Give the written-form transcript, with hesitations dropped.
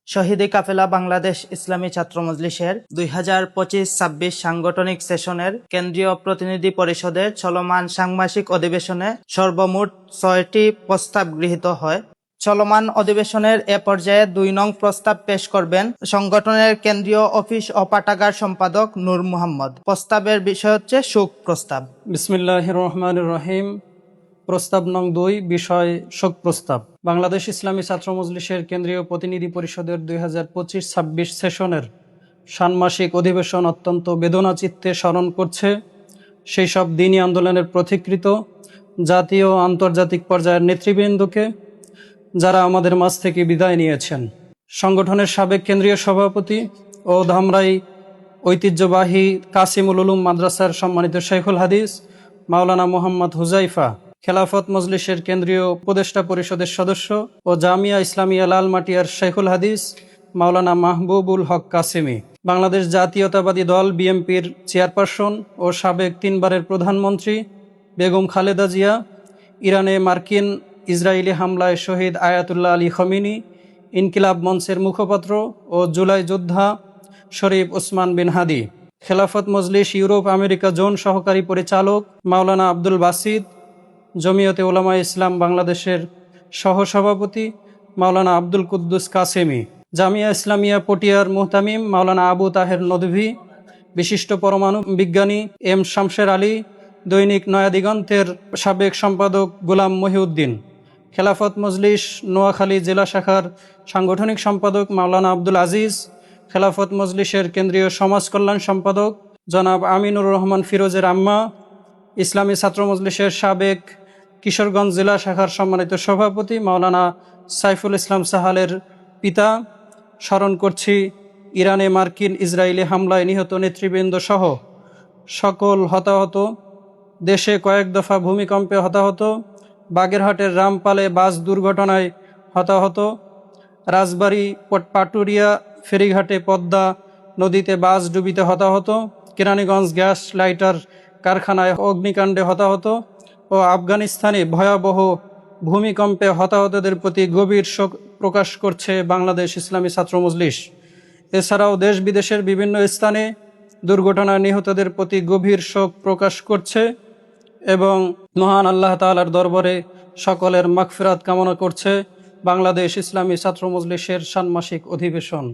শহীদী কাফেলা বাংলাদেশ ইসলামী ছাত্র মজলিসের 2025-26 সাংগঠনিক সেশনের কেন্দ্রীয় প্রতিনিধি পরিষদের চলমান ষান্মাসিক অধিবেশনে সর্বমোট 6টি প্রস্তাব গৃহীত হয়। চলমান অধিবেশনের এ পর্যায়ে 2 নং প্রস্তাব পেশ করবেন সংগঠনের কেন্দ্রীয় অফিস ও পাঠাগার সম্পাদক নূর মোহাম্মদ। প্রস্তাবের বিষয় হচ্ছে শোক প্রস্তাব। বিসমিল্লাহির রহমানির রহিম। প্রস্তাব নং 2, বিষয় শোক প্রস্তাব। বাংলাদেশ ইসলামী ছাত্র মজলিসের কেন্দ্রীয় প্রতিনিধি পরিষদের 2025-26 সেশনের ষান্মাসিক অধিবেশন অত্যন্ত বেদনাচিত্তে স্মরণ করছে সেই সব দ্বীনি আন্দোলনের পথিকৃত জাতীয় ও আন্তর্জাতিক পর্যায়ের নেতৃবৃন্দকে, যারা আমাদের মাঝ থেকে বিদায় নিয়েছেন। সংগঠনের সাবেক কেন্দ্রীয় সভাপতি ও ধামরাই ঐতিহ্যবাহী কাসিমুল উলুম মাদ্রাসার সম্মানিত শেখুল হাদিস মাওলানা মোহাম্মদ হুজাইফা, খেলাফত মজলিসের কেন্দ্রীয় উপদেষ্টা পরিষদের সদস্য ও জামিয়া ইসলামিয়া লালমাটিয়ার শেখুল হাদিস মাওলানা মাহবুবুল হক কাসেমি, বাংলাদেশ জাতীয়তাবাদী দল বিএনপির চেয়ারপারসন ও সাবেক 3 বারের প্রধানমন্ত্রী বেগম খালেদা জিয়া, ইরানে মার্কিন ইসরায়েলি হামলায় শহীদ আয়াতুল্লাহ আলী খমিনি, ইনকিলাব মঞ্চের মুখপাত্র ও জুলাই যোদ্ধা শরীফ ওসমান বিন হাদি, Khelafat Majlis Europe America zone সহকারী পরিচালক মাওলানা আব্দুল বাসিদ, জমিয়তে উলামা ইসলাম বাংলাদেশের সহসভাপতি মাওলানা আব্দুল কুদ্দুস কাসেমি, জামিয়া ইসলামিয়া পটিয়ার মুহতামিম মাওলানা আবু তাহের নদভী, বিশিষ্ট পরমাণু বিজ্ঞানী এম শামশের আলী, দৈনিক নয়া দিগন্তের সাবেক সম্পাদক গোলাম মহিউদ্দিন, খেলাফত মজলিস নোয়াখালী জেলা শাখার সাংগঠনিক সম্পাদক মাওলানা আব্দুল আজিজ, খেলাফত মজলিসের কেন্দ্রীয় সমাজ কল্যাণ সম্পাদক জনাব আমিনুর রহমান ফিরোজের আম্মা, ইসলামী ছাত্র মজলিসের সাবেক কিশোরগঞ্জ জেলা শাখার সম্মানিত সভাপতি মাওলানা সাইফুল ইসলাম সাহালের পিতা। স্মরণ করছি ইরানে মার্কিন ইসরায়েলি হামলায় নিহত নেতৃবৃন্দ সহ সকল হতাহত, দেশে কয়েক দফা ভূমিকম্পে হতাহত, বাগেরহাটের রামপালে বাস দুর্ঘটনায় হতাহত, রাজবাড়ী পাটুরিয়া ফেরিঘাটে পদ্মা নদীতে বাস ডুবিতে হতাহত, কেরানীগঞ্জ গ্যাস লাইটার কারখানায় অগ্নিকাণ্ডে হতাহত ও আফগানিস্তানে ভয়াবহ ভূমিকম্পে হতাহতদের প্রতি গভীর শোক প্রকাশ করছে বাংলাদেশ ইসলামী ছাত্র মজলিস। এছাড়াও দেশ বিদেশের বিভিন্ন স্থানে দুর্ঘটনায় নিহতদের প্রতি গভীর শোক প্রকাশ করছে এবং মহান আল্লাহ তাআলার দরবারে সকলের মাগফিরাত কামনা করছে। বাংলাদেশ ইসলামী ছাত্র মজলিসের ষান্মাসিক অধিবেশন।